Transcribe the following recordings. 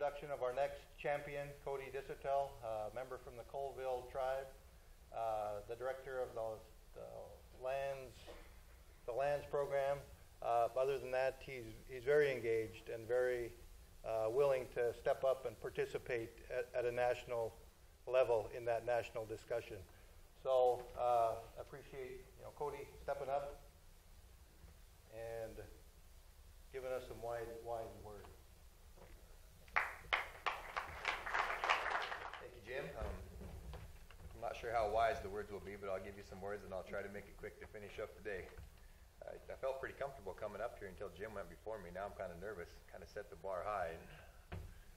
introduction of our next champion, Cody Desautel, member from the Colville tribe, the director of the lands program. Other than that, he's very engaged and very willing to step up and participate at a national level in that national discussion. So I appreciate Cody stepping up and giving us some wise words. Thank you, Jim. I'm not sure how wise the words will be, but I'll give you some words and I'll try to make it quick to finish up today. I felt pretty comfortable coming up here until Jim went before me. Now I'm kind of nervous, kind of set the bar high, and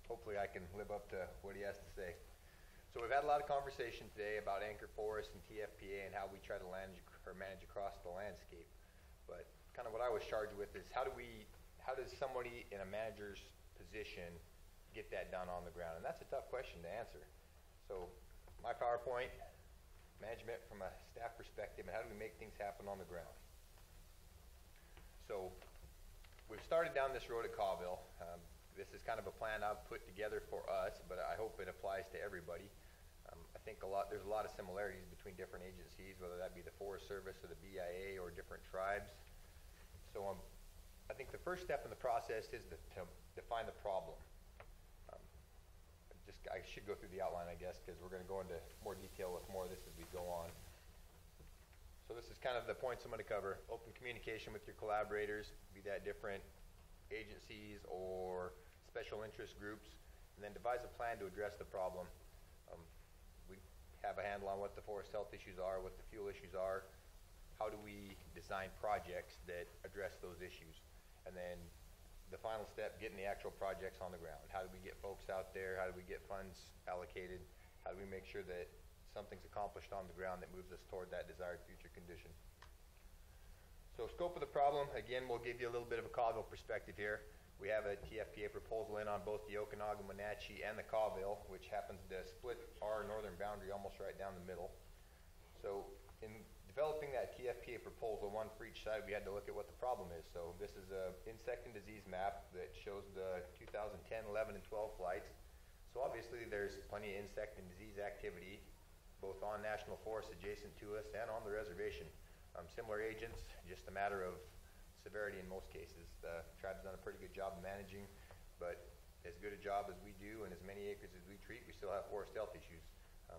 hopefully I can live up to what he has to say. So we've had a lot of conversation today about anchor forests and TFPA and how we try to manage across the landscape. But kind of what I was charged with is how does somebody in a manager's position get that done on the ground? And that's a tough question to answer. So my PowerPoint, management from a staff perspective, and how do we make things happen on the ground? So we've started down this road at Colville. This is kind of a plan I've put together for us, but I hope it applies to everybody. I think there's a lot of similarities between different agencies, whether that be the Forest Service or the BIA or different tribes. So I think the first step in the process is to define the problem. I should go through the outline, I guess, because we're going to go into more detail with more of this as we go on. So this is kind of the points I'm going to cover. Open communication with your collaborators, be that different agencies or special interest groups, and then devise a plan to address the problem. We have a handle on what the forest health issues are, what the fuel issues are. How do we design projects that address those issues? And then the final step, getting the actual projects on the ground. How do we get folks out there? How do we get funds allocated? How do we make sure that something's accomplished on the ground that moves us toward that desired future condition? So scope of the problem, again, we'll give you a little bit of a Colville perspective here. We have a TFPA proposal in on both the Okanagan, Wenatchee, and the Colville, which happens to split our northern boundary almost right down the middle. So in developing that TFPA proposal, one for each side, we had to look at what the problem is. So this is a insect and disease map that shows the 2010, 11, and 12 flights. So obviously there's plenty of insect and disease activity both on national forests adjacent to us and on the reservation. Similar agents, just a matter of severity in most cases. The tribe's done a pretty good job of managing, but as good a job as we do and as many acres as we treat, we still have forest health issues.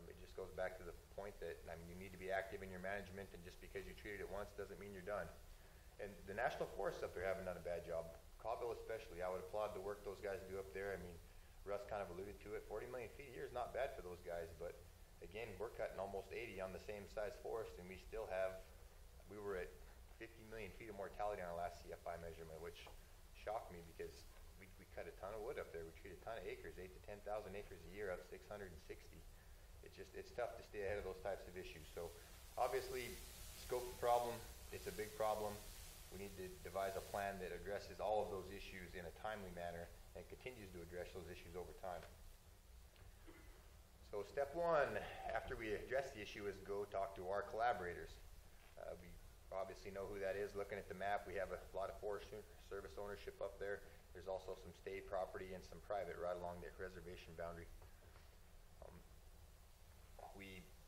It just goes back to the point that you need to be active in your management, and just because you treated it once doesn't mean you're done. And the national forests up there haven't done a bad job. Colville especially, I would applaud the work those guys do up there. I mean, Russ kind of alluded to it. 40 million feet a year is not bad for those guys, but again, we're cutting almost 80 on the same size forest, and we were at 50 million feet of mortality on our last CFI measurement, which shocked me because we cut a ton of wood up there. We treat a ton of acres, 8 to 10,000 acres a year, up 660. It's tough to stay ahead of those types of issues. So obviously, scope the problem, it's a big problem. We need to devise a plan that addresses all of those issues in a timely manner and continues to address those issues over time. So step one, after we address the issue, is go talk to our collaborators. We obviously know who that is. Looking at the map, we have a lot of Forest Service ownership up there. There's also some state property and some private right along the reservation boundary.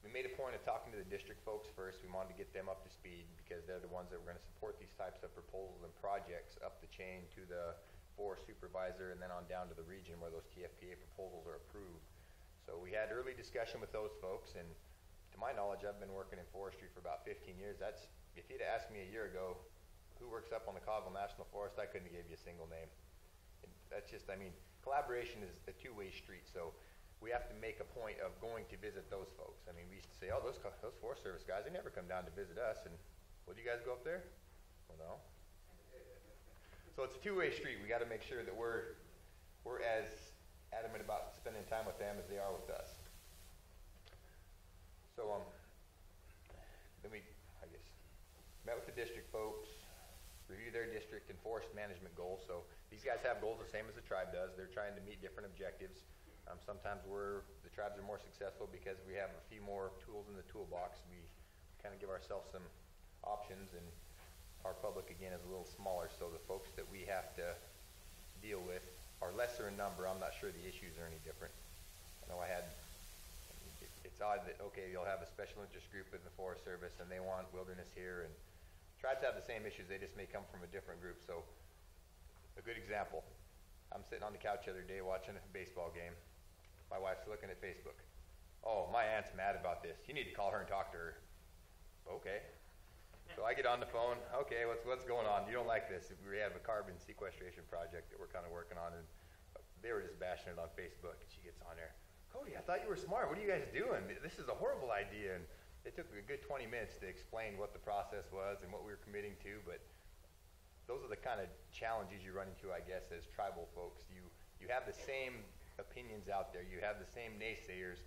We made a point of talking to the district folks first. We wanted to get them up to speed because they're the ones that were going to support these types of proposals and projects up the chain to the forest supervisor and then on down to the region where those TFPA proposals are approved. So we had early discussion with those folks, and to my knowledge, I've been working in forestry for about 15 years. If you'd asked me a year ago who works up on the Colville National Forest, I couldn't have gave you a single name. And that's just, collaboration is a two-way street. So we have to make a point of going to visit those folks. We used to say, oh, those Forest Service guys, they never come down to visit us. And, well, do you guys go up there? Well, no. So it's a two-way street. We got to make sure that we're as adamant about spending time with them as they are with us. So then we, met with the district folks, review their district and forest management goals. So these guys have goals the same as the tribe does. They're trying to meet different objectives. Sometimes the tribes are more successful because we have a few more tools in the toolbox. We kind of give ourselves some options, and our public, again, is a little smaller. So the folks that we have to deal with are lesser in number, I'm not sure the issues are any different. I know it's odd that, okay, you'll have a special interest group in the Forest Service and they want wilderness here, and tribes have the same issues, they just may come from a different group. So a good example, I'm sitting on the couch the other day watching a baseball game. My wife's looking at Facebook. Oh, my aunt's mad about this. You need to call her and talk to her. Okay. So I get on the phone. Okay, what's going on? You don't like this. We have a carbon sequestration project that we're kind of working on, and they were just bashing it on Facebook. And she gets on there. Cody, I thought you were smart. What are you guys doing? This is a horrible idea. And it took a good 20 minutes to explain what the process was and what we were committing to. But those are the kind of challenges you run into, I guess, as tribal folks. You have the same opinions out there. You have the same naysayers.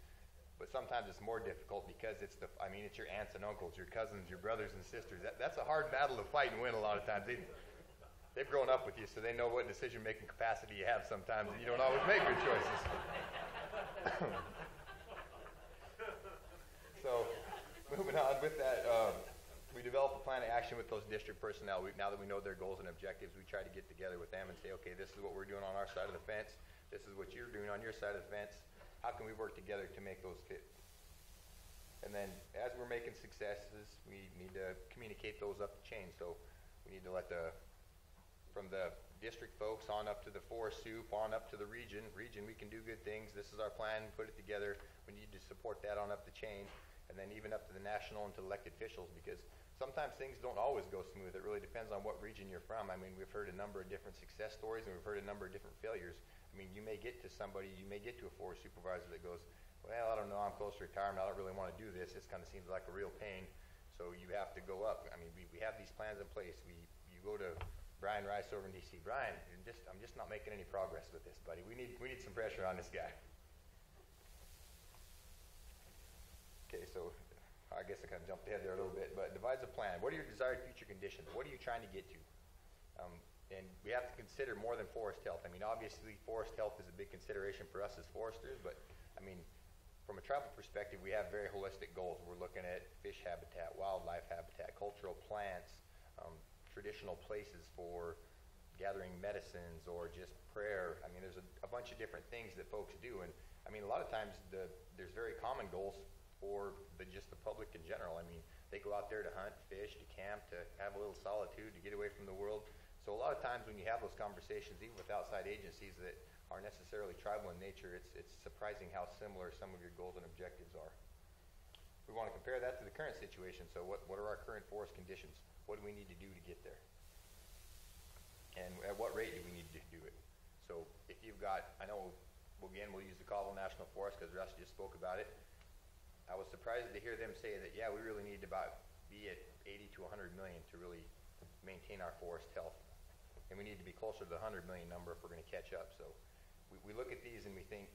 But sometimes it's more difficult because it's your aunts and uncles, your cousins, your brothers and sisters. That's a hard battle to fight and win a lot of times. They've grown up with you, so they know what decision-making capacity you have sometimes, and you don't always make good choices. So, moving on with that, we develop a plan of action with those district personnel. Now that we know their goals and objectives, we try to get together with them and say, okay, this is what we're doing on our side of the fence. This is what you're doing on your side of the fence. How can we work together to make those fit? And then as we're making successes, we need to communicate those up the chain. So we need to let from the district folks on up to the forest soup, on up to the region. Region, we can do good things. This is our plan. Put it together. We need to support that on up the chain. And then even up to the national and to elected officials, because sometimes things don't always go smooth. It really depends on what region you're from. I mean, we've heard a number of different success stories, and we've heard a number of different failures. I mean, you may get to a forest supervisor that goes, well, I don't know, I'm close to retirement, I don't really want to do this. This kind of seems like a real pain. So you have to go up. I mean, we have these plans in place. You go to Brian Rice over in DC. Brian, I'm just not making any progress with this, buddy. We need some pressure on this guy. Okay, so I guess I kind of jumped ahead there a little bit, but devise a plan. What are your desired future conditions? What are you trying to get to? And we have to consider more than forest health. I mean, obviously, forest health is a big consideration for us as foresters, but, I mean, from a tribal perspective, we have very holistic goals. We're looking at fish habitat, wildlife habitat, cultural plants, traditional places for gathering medicines or just prayer. I mean, there's a bunch of different things that folks do. And, I mean, a lot of times there's very common goals for just the public in general. I mean, they go out there to hunt, fish, to camp, to have a little solitude, to get away from the world. So a lot of times when you have those conversations, even with outside agencies that aren't necessarily tribal in nature, it's surprising how similar some of your goals and objectives are. We want to compare that to the current situation. So what are our current forest conditions? What do we need to do to get there? And at what rate do we need to do it? So if you've got, I know, again, we'll use the Colville National Forest because Russ just spoke about it. I was surprised to hear them say that, yeah, we really need to be at 80 to 100 million to really maintain our forest health. And we need to be closer to the 100 million number if we're going to catch up. So we look at these and we think,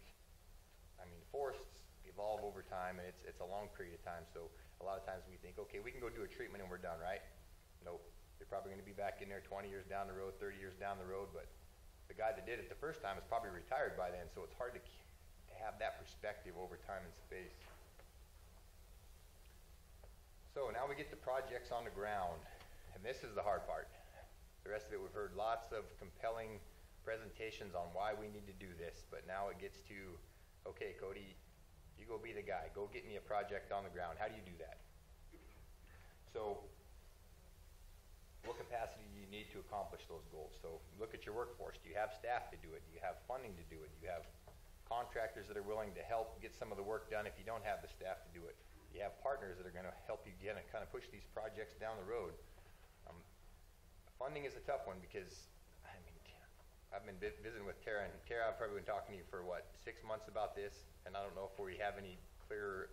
I mean, forests evolve over time, and it's a long period of time. So a lot of times we think, okay, we can go do a treatment and we're done, right? Nope. They're probably going to be back in there 20 years down the road, 30 years down the road. But the guy that did it the first time is probably retired by then. So it's hard to have that perspective over time and space. So now we get the projects on the ground. And this is the hard part. The rest of it, we've heard lots of compelling presentations on why we need to do this, but now it gets to, okay, Cody, you go be the guy. Go get me a project on the ground. How do you do that? So what capacity do you need to accomplish those goals? So look at your workforce. Do you have staff to do it? Do you have funding to do it? Do you have contractors that are willing to help get some of the work done if you don't have the staff to do it? Do you have partners that are going to help you get and kind of push these projects down the road? Funding is a tough one because, I mean, I've been visiting with Tara, and Tara, I've probably been talking to you for, 6 months about this, and I don't know if we have any clearer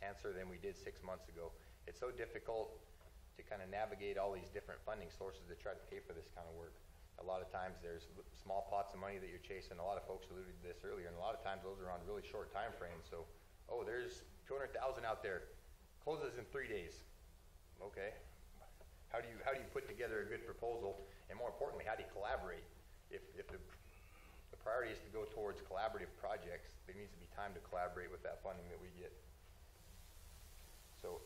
answer than we did 6 months ago. It's so difficult to kind of navigate all these different funding sources to try to pay for this kind of work. A lot of times there's small pots of money that you're chasing. A lot of folks alluded to this earlier, and a lot of times those are on really short time frames. So, oh, there's 200,000 out there, closes in 3 days. Okay. How do you put together a good proposal, and more importantly, how do you collaborate? If the priority is to go towards collaborative projects, there needs to be time to collaborate with that funding that we get. So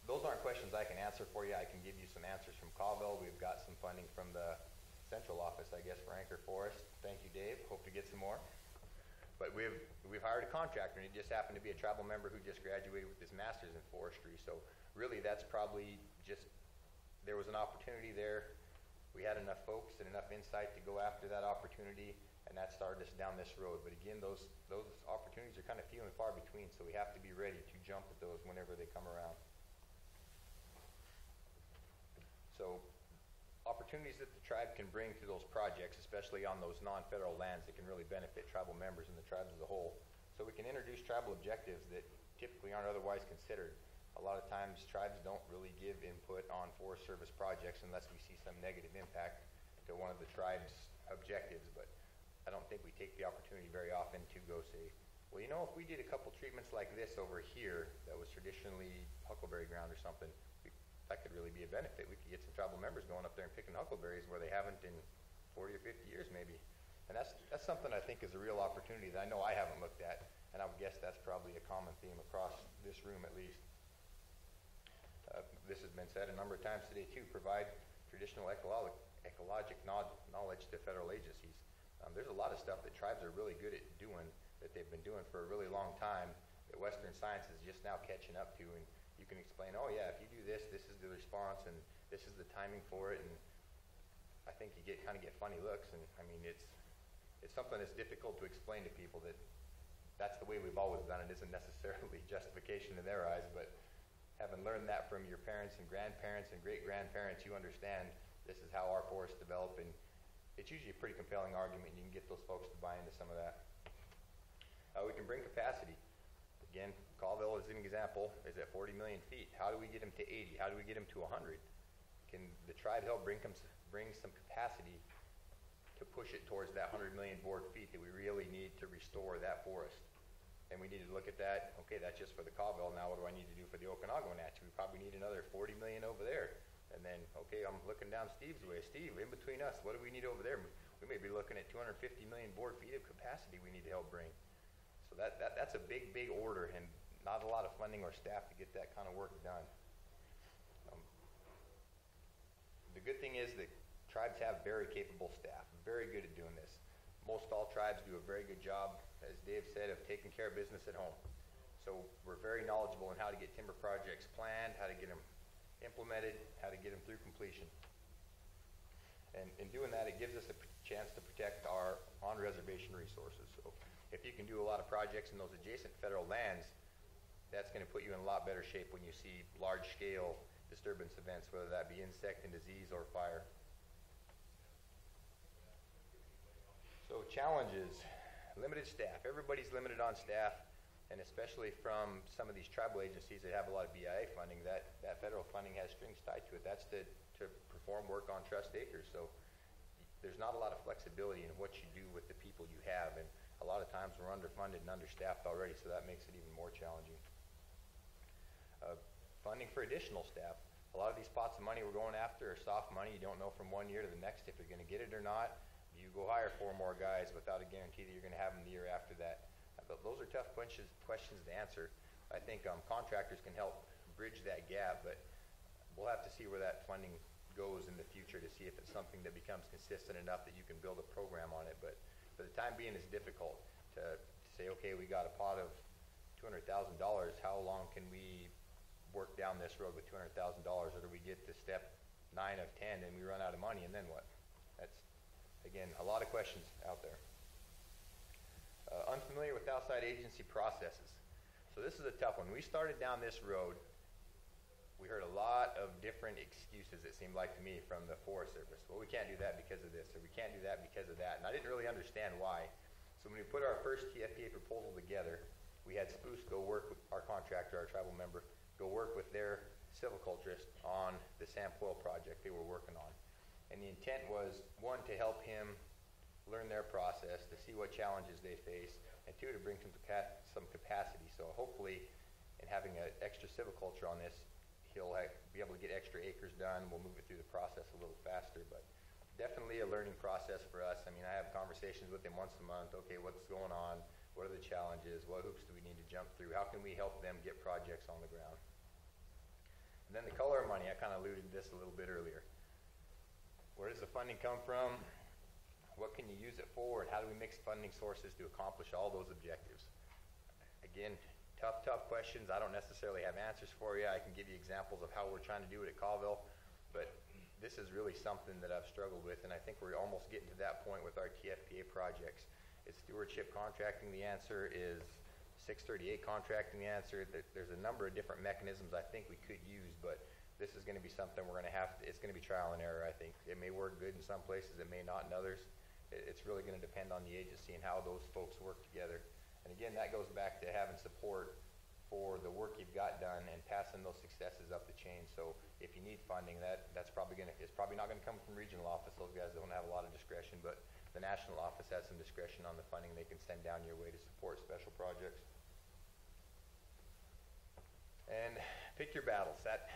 those aren't questions I can answer for you. I can give you some answers from Colville. We've got some funding from the central office, I guess, for Anchor Forest. Thank you, Dave. Hope to get some more. But we've hired a contractor, and it just happened to be a tribal member who just graduated with his master's in forestry. So really, that's probably just, there was an opportunity there. We had enough folks and enough insight to go after that opportunity, and that started us down this road. But again, those opportunities are kind of few and far between, so we have to be ready to jump at those whenever they come around. So opportunities that the tribe can bring to those projects, especially on those non-federal lands that can really benefit tribal members and the tribes as a whole. So we can introduce tribal objectives that typically aren't otherwise considered. A lot of times tribes don't really give input on Forest Service projects unless we see some negative impact to one of the tribe's objectives, but I don't think we take the opportunity very often to go say, well, you know, if we did a couple treatments like this over here that was traditionally huckleberry ground or something, that could really be a benefit. We could get some tribal members going up there and picking huckleberries where they haven't in 40 or 50 years maybe. And that's something I think is a real opportunity that I know I haven't looked at, and I would guess that's probably a common theme across this room at least. This has been said a number of times today too, provide traditional ecologic knowledge to federal agencies. There's a lot of stuff that tribes are really good at doing, that they've been doing for a really long time, that Western science is just now catching up to, and you can explain, oh yeah, if you do this, this is the response, and this is the timing for it, and I think you kind of get funny looks, and I mean, it's something that's difficult to explain to people that that's the way we've always done it. Isn't necessarily justification in their eyes, but having learned that from your parents and grandparents and great-grandparents, you understand this is how our forests develop, and it's usually a pretty compelling argument, and you can get those folks to buy into some of that. We can bring capacity. Again, Colville is an example, is at 40 million feet. How do we get them to 80? How do we get them to 100? Can the tribe help bring some capacity to push it towards that 100 million board feet that we really need to restore that forest? And we need to look at that, okay, that's just for the Colville. Now what do I need to do for the Okanagan Natchez? We probably need another 40 million over there. And then, okay, I'm looking down Steve's way. Steve, in between us, what do we need over there? We may be looking at 250 million board feet of capacity we need to help bring. So that's a big, big order, and not a lot of funding or staff to get that kind of work done. The good thing is that tribes have very capable staff, very good at doing this. Most all tribes do a very good job, as Dave said, of taking care of business at home. So we're very knowledgeable in how to get timber projects planned, how to get them implemented, how to get them through completion. And in doing that, it gives us a chance to protect our on-reservation resources. So if you can do a lot of projects in those adjacent federal lands, that's going to put you in a lot better shape when you see large-scale disturbance events, whether that be insect and disease or fire. So challenges, limited staff. Everybody's limited on staff, and especially from some of these tribal agencies that have a lot of BIA funding, that federal funding has strings tied to it. That's to perform work on trust acres. So there's not a lot of flexibility in what you do with the people you have, and a lot of times we're underfunded and understaffed already, so that makes it even more challenging. Funding for additional staff. A lot of these pots of money we're going after are soft money. You don't know from one year to the next if you're going to get it or not. You go hire 4 more guys without a guarantee that you're going to have them the year after that. But those are tough questions to answer. I think contractors can help bridge that gap, but we'll have to see where that funding goes in the future to see if it's something that becomes consistent enough that you can build a program on it. But for the time being, it's difficult to say, okay, we got a pot of $200,000. How long can we work down this road with $200,000, or do we get to step 9 of 10 and we run out of money, and then what? That's, again, a lot of questions out there. Unfamiliar with outside agency processes. So this is a tough one. We started down this road. We heard a lot of different excuses, it seemed like to me, from the Forest Service. Well, we can't do that because of this, or we can't do that because of that. And I didn't really understand why. So when we put our first TFPA proposal together, we had Spruce go work with our contractor, our tribal member, go work with their silviculturist on the Sampoil project they were working on. And the intent was, 1, to help him learn their process, to see what challenges they face, and 2, to bring some capacity. So hopefully, in having an extra silviculture on this, he'll be able to get extra acres done. We'll move it through the process a little faster, but definitely a learning process for us. I mean, I have conversations with him once a month. Okay, what's going on? What are the challenges? What hoops do we need to jump through? How can we help them get projects on the ground? And then the color of money, I kind of alluded to this a little bit earlier. Where does the funding funding come from? What can you use it for? And how do we mix funding sources to accomplish all those objectives? Again, tough questions. I don't necessarily have answers for you. I can give you examples of how we're trying to do it at Colville, but this is really something that I've struggled with, and I think we're almost getting to that point with our TFPA projects. Is stewardship contracting the answer? Is 638 contracting the answer? There's a number of different mechanisms I think we could use, but this is going to be something we're going to have to, it's going to be trial and error, I think. It may work good in some places, it may not in others. It's really going to depend on the agency and how those folks work together. And again, that goes back to having support for the work you've got done and passing those successes up the chain. So if you need funding, it's probably not going to come from regional office. Those guys don't have a lot of discretion, but the national office has some discretion on the funding they can send down your way to support special projects. And pick your battles. That's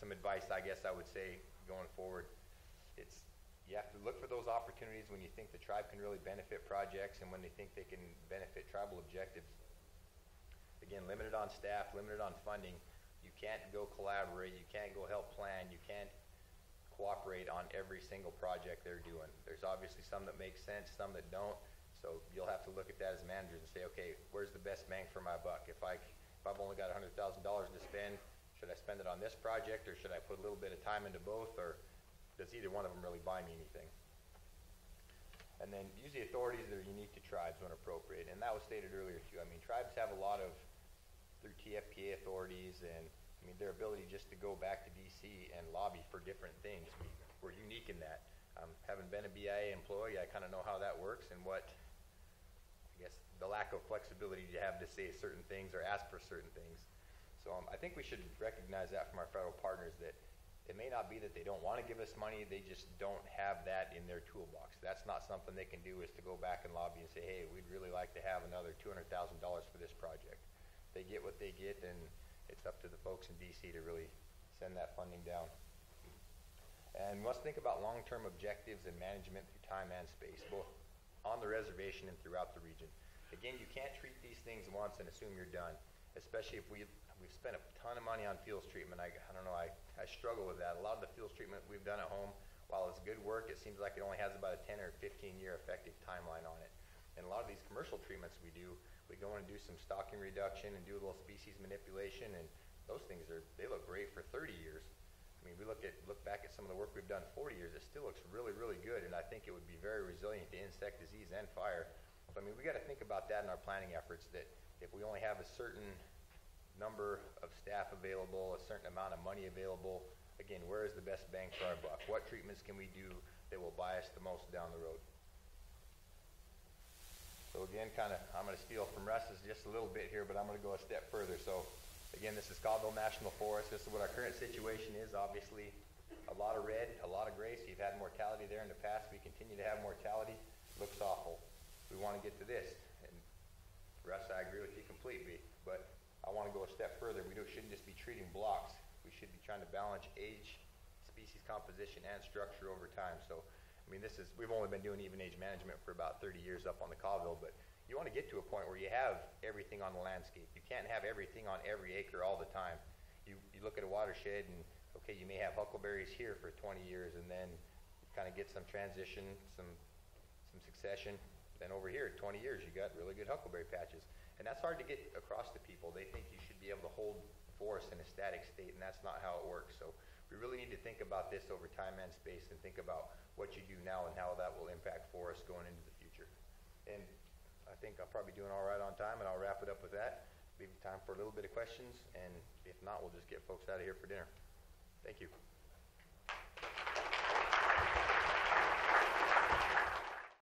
some advice I guess I would say going forward. You have to look for those opportunities when you think the tribe can really benefit projects and when they think they can benefit tribal objectives. Again, limited on staff, limited on funding. You can't go collaborate, you can't go help plan, you can't cooperate on every single project they're doing. There's obviously some that make sense, some that don't. So you'll have to look at that as managers and say, okay, where's the best bang for my buck? If I've only got $100,000 to spend, should I spend it on this project, or should I put a little bit of time into both, or does either one of them really buy me anything? And then use the authorities that are unique to tribes when appropriate. And that was stated earlier too. I mean, tribes have a lot of, through TFPA authorities, and I mean, their ability just to go back to DC and lobby for different things. We're unique in that. Having been a BIA employee, I kind of know how that works and what, I guess, the lack of flexibility you have to say certain things or ask for certain things. So I think we should recognize that from our federal partners, that it may not be that they don't want to give us money, they just don't have that in their toolbox. That's not something they can do, is to go back and lobby and say, hey, we'd really like to have another $200,000 for this project. They get what they get, and it's up to the folks in DC to really send that funding down. And we must think about long-term objectives and management through time and space, both on the reservation and throughout the region. Again, you can't treat these things once and assume you're done, especially if we've spent a ton of money on fuels treatment. I don't know, I struggle with that. A lot of the fuels treatment we've done at home, while it's good work, it seems like it only has about a 10 or 15-year effective timeline on it. And a lot of these commercial treatments we do, we go in and do some stocking reduction and do a little species manipulation, and those things they look great for 30 years. I mean, we look back at some of the work we've done 40 years, it still looks really, really good, and I think it would be very resilient to insect disease and fire. So I mean, we got to think about that in our planning efforts, that if we only have a certain number of staff available, a certain amount of money available, again, where is the best bang for our buck? What treatments can we do that will buy us the most down the road? So again, I'm going to steal from Russ's just a little bit here, but I'm going to go a step further. So again, this is Colville National Forest. This is what our current situation is. Obviously, a lot of red, a lot of gray. So you've had mortality there in the past. We continue to have mortality. Looks awful. We want to get to this. And Russ, I agree with you completely, but I want to go a step further. We shouldn't just be treating blocks. We should be trying to balance age, species composition, and structure over time. So, I mean, we've only been doing even age management for about 30 years up on the Colville, but you want to get to a point where you have everything on the landscape. You can't have everything on every acre all the time. You look at a watershed and, okay, you may have huckleberries here for 20 years, and then you kind of get some transition, some succession. Then over here, 20 years, you got really good huckleberry patches. And that's hard to get across to people. They think you should be able to hold forest in a static state, and that's not how it works. So we really need to think about this over time and space, and think about what you do now and how that will impact forests going into the future. And I think I'll probably be doing all right on time, and I'll wrap it up with that. Leave time for a little bit of questions, and if not, we'll just get folks out of here for dinner. Thank you.